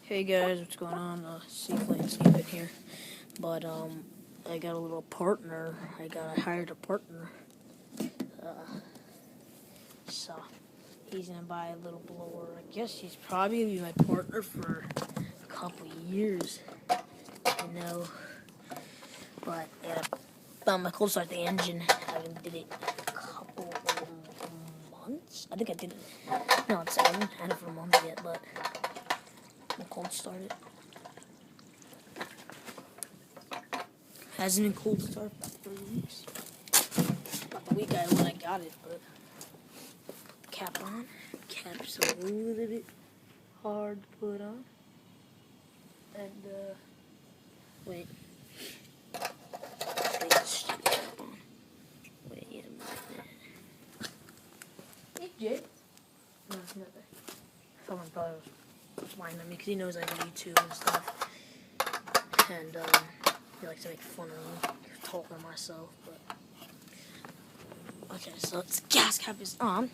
Hey guys, what's going on? Seaplane Steven here. But I got a little partner. I hired a partner. So he's gonna buy a little blower. I guess he's probably gonna be my partner for a couple years. But yeah, found my Coldstart the engine. I haven't did it a couple months. I think I did it. No, I haven't had it for a month yet, but I'm Coldstart it. Hasn't been Coldstart for 3 weeks. About the week when I got it, but put the cap on. Cap's a little bit hard to put on. And wait. Take the stupid cap on. Wait a minute. Hey Jay. No, it's not there. Someone probably was whining at me because he knows I do YouTube and stuff. And he likes to make fun of me, talking to myself, but okay, so the gas cap is on.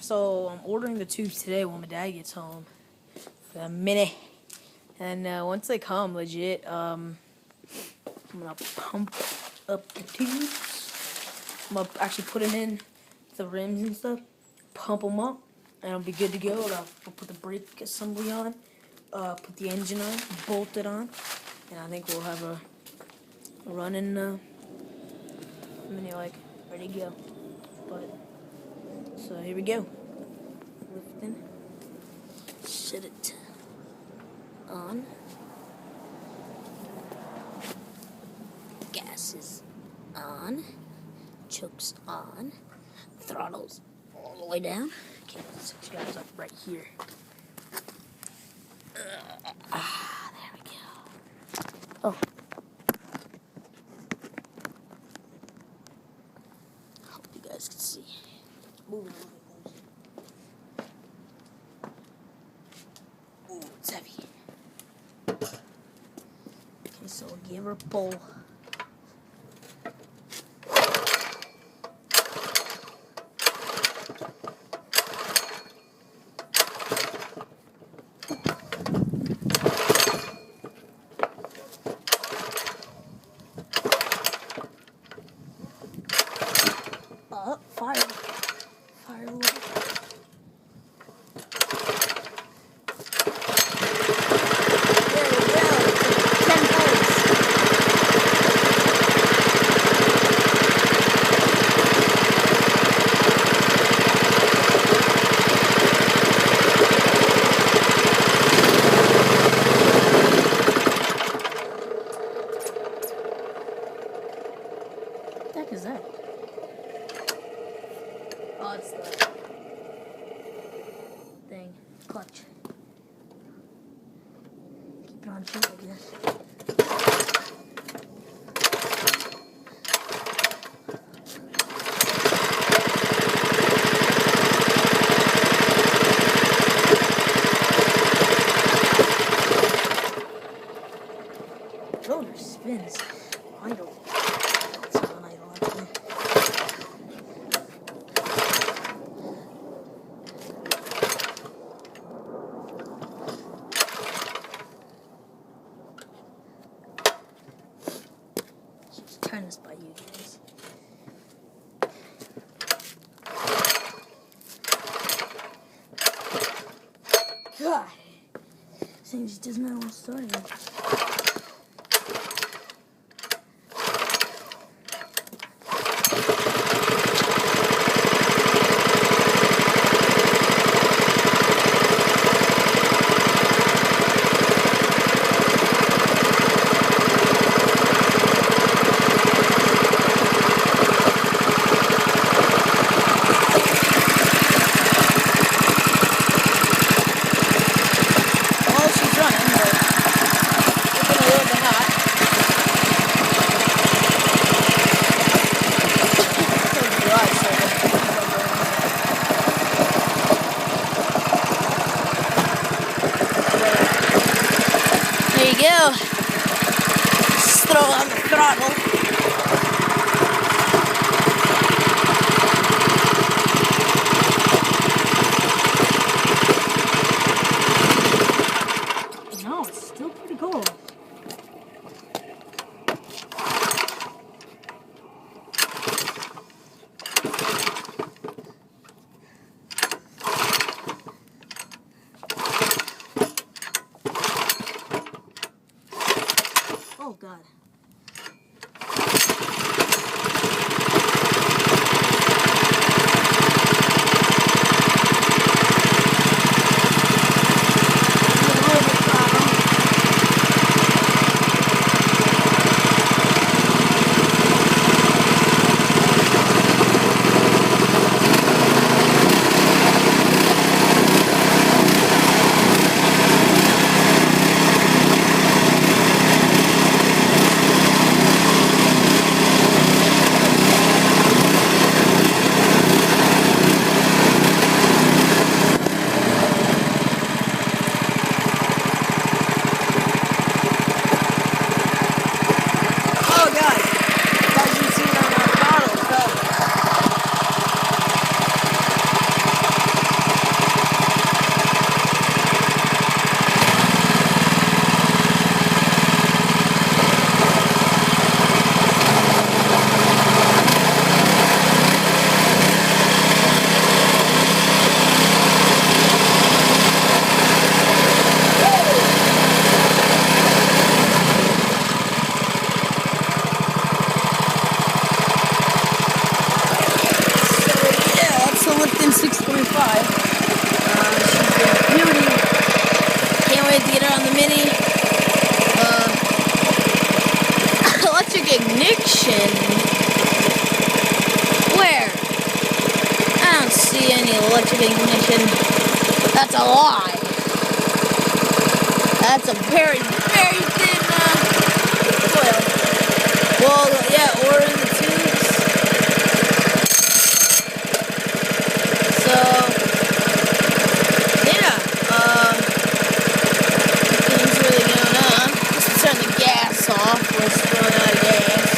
So I'm ordering the tubes today when my dad gets home for a minute. And once they come, legit, I'm gonna pump up the tubes. I'm gonna actually put them in the rims and stuff, pump them up, and I'll be good to go. I'll put the brake assembly on, put the engine on, bolt it on, and I think we'll have a running mini, like, ready to go. But so here we go. Lifting. Set it on. Gas is on. Choke's on. Throttle's all the way down. Okay, let's set you guys up right here. There we go. Oh. Hope you guys can see. Moving a little bit closer. Ooh, it's heavy. Okay, so we'll give her a pull. Fire a little bit. There we go. 10 volts. What the heck is that? Oh, it's the thing. Clutch. Keep it on cheap, I guess. Rotor spins. Idle. It's not an idle, actually. Turn this by you guys. God, this thing just does not want to start again. There you go. Just throw on the throttle. thinking, that's a lie. That's a very, very thin coil. Well, yeah, or in the tubes. So, yeah, nothing's really going on. Just turn the gas off. We're just running out of gas.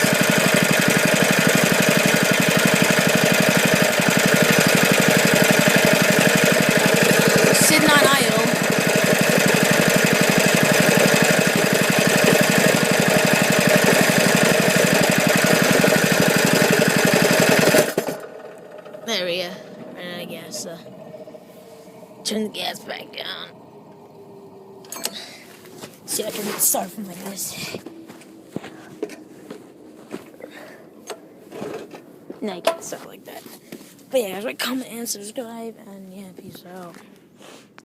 Sitting on idle. There we go. Ran out of gas. Turn the gas back down. See if I can start from like this. No, you can't start like that. But yeah, guys, like, comment, and subscribe, and yeah, peace out.